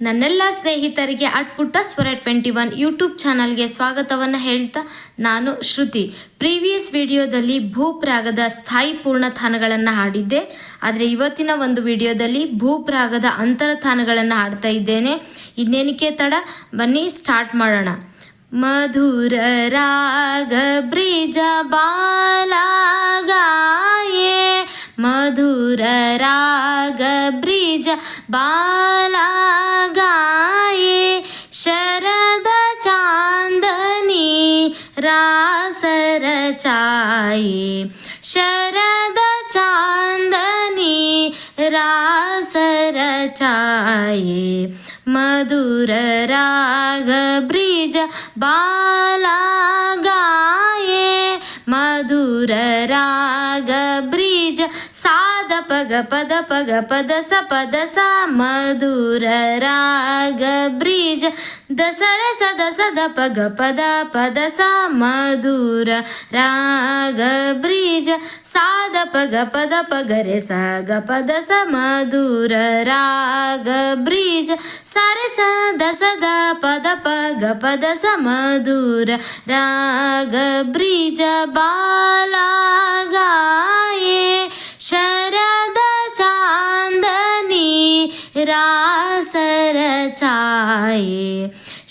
ನನ್ನೆಲ್ಲ ಸ್ನೇಹಿತರಿಗೆ ಅಟ್ಪುಟ್ಟ ಸ್ವರ 21 ಯೂಟ್ಯೂಬ್ ಚಾನಲ್ಗೆ ಸ್ವಾಗತವನ್ನು ಹೇಳ್ತಾ ನಾನು ಶ್ರುತಿ. ಪ್ರೀವಿಯಸ್ ವಿಡಿಯೋದಲ್ಲಿ ಭೂಪ್ ರಾಗದ ಸ್ಥಾಯಿ ಪೂರ್ಣತಾನಗಳನ್ನು ಹಾಡಿದ್ದೆ. ಆದರೆ ಇವತ್ತಿನ ಒಂದು ವಿಡಿಯೋದಲ್ಲಿ ಭೂಪ್ ರಾಗದ ಅಂತರತಾನಗಳನ್ನು ಹಾಡ್ತಾ ಇದ್ದೇನೆ. ಇನ್ನೇನಕ್ಕೆ ತಡ, ಬನ್ನಿ ಸ್ಟಾರ್ಟ್ ಮಾಡೋಣ. ಮಧುರ ರಾಗ ಬ್ರಿಜ ಬಾಲಾಗಾಯೇ, ಮಧುರ ರಾಗ ಬ್ರಿಜ ಬಾಲಾಗಾಯೇ, ಶರದ ಚಾಂದನಿ ರಾಸರ ಚಾಯೇ, ಶರದ ಚಾಂದನಿ ರಾಸರ ಚಾಯೇ, ಮಧುರ ರಾಗ ಬ್ರಿಜ ಬಾಲಾಗಾಯೇ, ಮಧುರ ರಾಗ ಬ್ರಿಜ ಸಾದ ಪಗ ಪದ ಪಗ ಪದ ಸ ಪದ ಸ, ಮಧುರ ರಾಗ ಬ್ರಿಜ ದಸರ ಸದ ಸದ ಪಗ ಪದ ಪದ ಸ, ಮಧುರ ರಾಗ ಬ್ರಿಜ ಸಾದ ಪಗ ಪದ ಪಗ ರೆ ಸ ಗ ಪದ ಸ, ಮಧುರ ರಾಗ ಬ್ರಿಜ ಸಾರೆ ಸ ದ ಸದ ಪದ ಪಗ ಪದ ಸ, ಮಧುರ ರಾಗ ಬ್ರಿಜ ಬಾಲಾಗಾಯೇ, ಶರದ ಚಾಂದನಿ ರಾಸರ ಚಾಯೇ,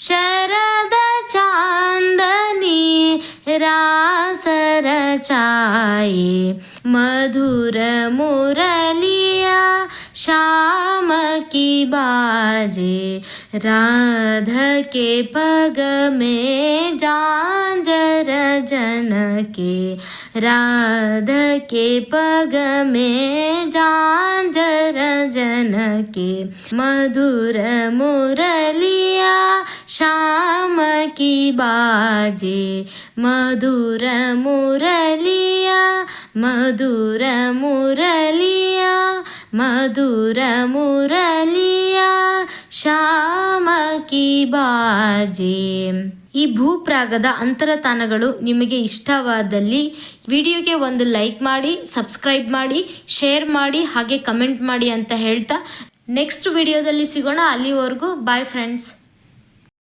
ಶರದ ಚಾಂದನಿ ರಾಸರ ಚಾಯೇ, ಮಧುರ ಮುರಲಿಯ श्याम की बाजे, राधा के पग में झांझर जन के, राधा के पग में झांझर जन के, मधुर मुरलिया श्याम की बाजे, मधुर मुरलिया, मधुर मुरलिया, ಮಧುರ ಮುರಲಿಯ ಶ್ಯಾಮ ಕಿ ಬಾಜೆ. ಈ ಭೂಪ್ ರಾಗದ ಅಂತರತಾನಗಳು ನಿಮಗೆ ಇಷ್ಟವಾದಲ್ಲಿ ವಿಡಿಯೋಗೆ ಒಂದು ಲೈಕ್ ಮಾಡಿ, ಸಬ್ಸ್ಕ್ರೈಬ್ ಮಾಡಿ, ಶೇರ್ ಮಾಡಿ, ಹಾಗೆ ಕಮೆಂಟ್ ಮಾಡಿ ಅಂತ ಹೇಳ್ತಾ ನೆಕ್ಸ್ಟ್ ವಿಡಿಯೋದಲ್ಲಿ ಸಿಗೋಣ. ಅಲ್ಲಿವರೆಗೂ ಬಾಯ್ ಫ್ರೆಂಡ್ಸ್.